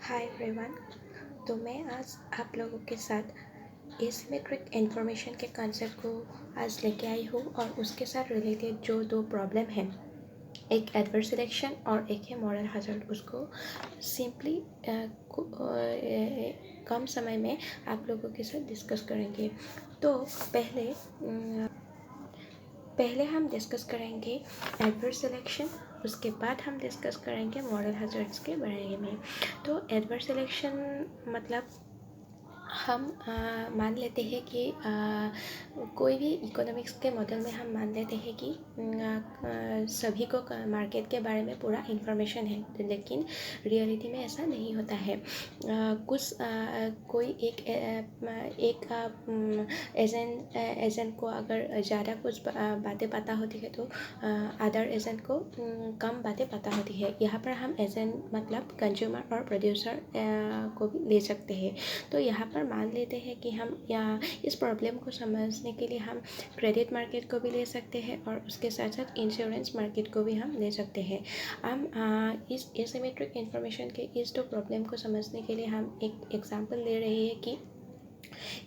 Hi everyone. तो मैं आज आप लोगों के साथ एसिमेट्रिक इन्फॉर्मेशन के कंसेप्ट को आज लेके आई हूँ और उसके साथ रिलेटेड जो दो प्रॉब्लम हैं, एक एडवर्स सिलेक्शन और एक है मॉरल हज़ार्ड, उसको सिंपली कम समय में आप लोगों के साथ डिस्कस करेंगे। तो पहले हम डिस्कस करेंगे एडवर्स सिलेक्शन, उसके बाद हम डिस्कस करेंगे मॉरल हज़ार्ड्स के बारे में। तो एडवर्स सिलेक्शन मतलब हम मान लेते हैं कि कोई भी इकोनॉमिक्स के मॉडल में हम मान लेते हैं कि सभी को मार्केट के बारे में पूरा इन्फॉर्मेशन है, लेकिन रियलिटी में ऐसा नहीं होता है। कोई एक एजेंट को अगर ज़्यादा कुछ बातें पता होती है तो अदर एजेंट को कम बातें पता होती है। यहाँ पर हम एजेंट मतलब कंज्यूमर और प्रोड्यूसर को भी ले सकते हैं। तो यहाँ पर मान लेते हैं कि हम इस प्रॉब्लम को समझने के लिए हम क्रेडिट मार्केट को भी ले सकते हैं और उसके साथ साथ इंश्योरेंस मार्केट को भी हम ले सकते हैं। हम इस एसिमेट्रिक इन्फॉर्मेशन के इस दो प्रॉब्लम को समझने के लिए हम एक एग्जांपल ले रहे हैं कि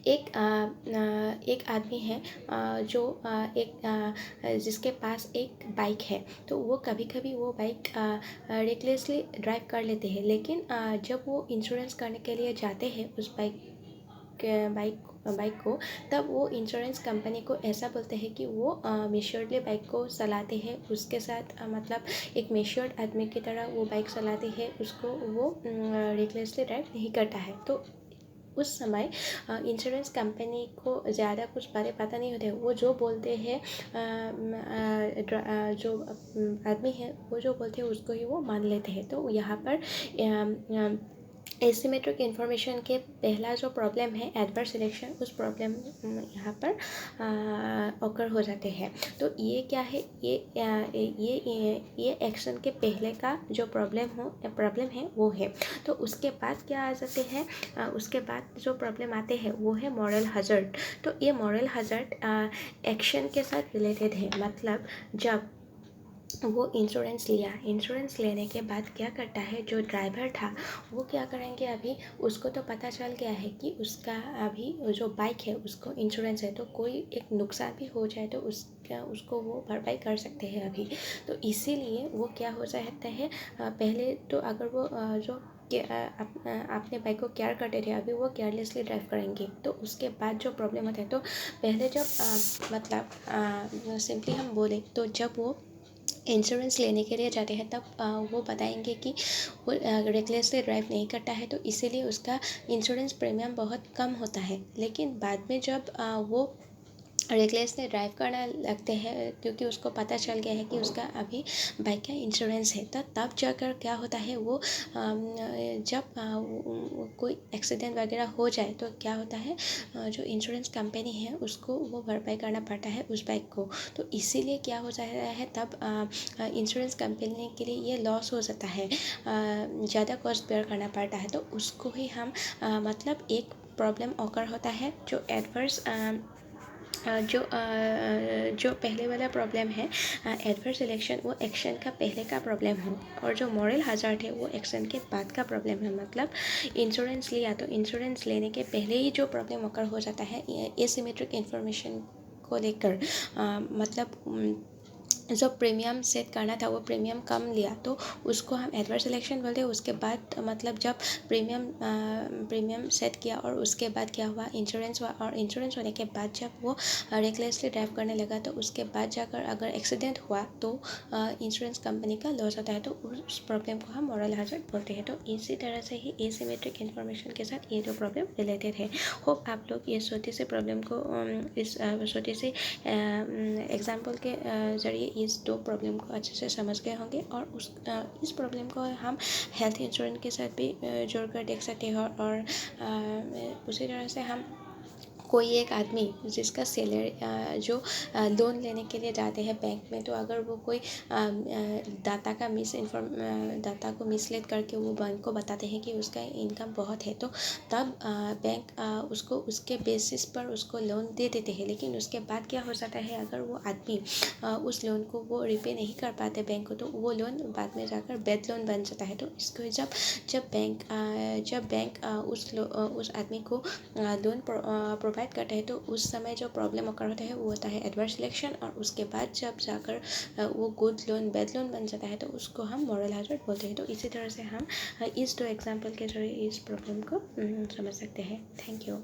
एक आदमी है जिसके पास एक बाइक है। तो वो कभी कभी वो बाइक रेकलेसली ड्राइव कर लेते हैं, लेकिन जब वो इंश्योरेंस करने के लिए जाते हैं उस बाइक को, तब वो इंश्योरेंस कंपनी को ऐसा बोलते हैं कि वो मेच्योर्डली बाइक को चलाते हैं। उसके साथ मतलब एक मेच्योर्ड आदमी की तरह वो बाइक चलाते हैं, उसको वो रेकलेसली ड्राइव नहीं करता है। तो उस समय इंश्योरेंस कंपनी को ज़्यादा कुछ बातें पता नहीं होते। वो जो बोलते हैं जो आदमी है वो जो बोलते हैं उसको ही वो मान लेते हैं। तो यहाँ पर एसिमेट्रिक इन्फॉर्मेशन के पहला जो प्रॉब्लम है एडवर्स सिलेक्शन, उस प्रॉब्लम यहाँ पर ऑकर हो जाते हैं। तो ये क्या है, ये एक्शन के पहले का जो प्रॉब्लम है वो है। तो उसके बाद क्या आ जाते हैं, उसके बाद जो प्रॉब्लम आते हैं वो है मॉरल हज़ार्ड। तो ये मॉरल हज़ार्ड एक्शन के साथ रिलेटेड है। मतलब जब वो इंश्योरेंस लेने के बाद क्या करता है, जो ड्राइवर था वो क्या करेंगे, अभी उसको तो पता चल गया है कि उसका अभी जो बाइक है उसको इंश्योरेंस है, तो कोई एक नुकसान भी हो जाए तो उसको वो भरपाई कर सकते हैं अभी। तो इसीलिए वो क्या हो जाता है, पहले तो अगर वो जो अपने बाइक को केयर करते थे, अभी वो केयरलेसली ड्राइव करेंगे। तो उसके बाद जो प्रॉब्लम होता है, तो पहले जब मतलब सिंपली हम बोले तो जब वो इंश्योरेंस लेने के लिए जाते हैं तब वो बताएंगे कि वो रेकलेसली ड्राइव नहीं करता है, तो इसीलिए उसका इंश्योरेंस प्रीमियम बहुत कम होता है। लेकिन बाद में जब वो रेकलेसली ड्राइव करना लगते हैं, क्योंकि उसको पता चल गया है कि उसका अभी बाइक का इंश्योरेंस है, तब जाकर क्या होता है, वो जब कोई एक्सीडेंट वगैरह हो जाए तो क्या होता है, जो इंश्योरेंस कंपनी है उसको वो भरपाई करना पड़ता है उस बाइक को। तो इसीलिए क्या हो जाता है, तब इंश्योरेंस कंपनी के लिए ये लॉस हो जाता है, ज़्यादा कॉस्ट बेयर करना पड़ता है। तो उसको ही हम मतलब एक प्रॉब्लम ऑकर होता है जो एडवर्स जो पहले वाला प्रॉब्लम है एडवर्स सिलेक्शन, वो एक्शन का पहले का प्रॉब्लम है, और जो मॉरल हज़ार्ड है वो एक्शन के बाद का प्रॉब्लम है। मतलब इंश्योरेंस लिया तो इंश्योरेंस लेने के पहले ही जो प्रॉब्लम ऑकर हो जाता है एसिमेट्रिक इन्फॉर्मेशन को लेकर, मतलब जो प्रीमियम सेट करना था वो प्रीमियम कम लिया तो उसको हम एडवर्स सिलेक्शन बोलते हैं। उसके बाद मतलब जब प्रीमियम सेट किया और उसके बाद क्या हुआ, इंश्योरेंस हुआ, और इंश्योरेंस होने के बाद जब वो रेकलेसली ड्राइव करने लगा तो उसके बाद जाकर अगर एक्सीडेंट हुआ तो इंश्योरेंस कंपनी का लॉस होता है। तो उस प्रॉब्लम को हम मॉरल हज़ार्ड बोलते हैं। तो इसी तरह से ही एसिमेट्रिक इन्फॉर्मेशन के साथ ये दो प्रॉब्लम रिलेटेड है। होप आप लोग ये छोटी सी प्रॉब्लम को इस छोटी सी एग्जाम्पल के ज़रिए इस दो प्रॉब्लम को अच्छे से समझ गए होंगे, और इस प्रॉब्लम को हम हेल्थ इंश्योरेंस के साथ भी जोड़ कर देख सकते हैं। और उसी तरह से हम कोई एक आदमी जिसका सैलरी जो लोन लेने के लिए जाते हैं बैंक में, तो अगर वो कोई डाटा को मिसलीड करके वो बैंक को बताते हैं कि उसका इनकम बहुत है, तो तब बैंक उसको उसके बेसिस पर उसको लोन दे देते हैं। लेकिन उसके बाद क्या हो जाता है, अगर वो आदमी उस लोन को वो रिपे नहीं कर पाते बैंक को, तो वो लोन बाद में जाकर बैड लोन बन जाता है। तो इसको जब बैंक उस आदमी को लोन प्रोवाइड करते हैं, तो उस समय जो प्रॉब्लम अकर होता है वो होता है एडवर्स सिलेक्शन, और उसके बाद जब जाकर वो गुड लोन बैड लोन बन जाता है, तो उसको हम मॉरल हैज़ार्ड बोलते हैं। तो इसी तरह से हम इस 2 एग्जाम्पल के जरिए इस प्रॉब्लम को समझ सकते हैं। Thank you.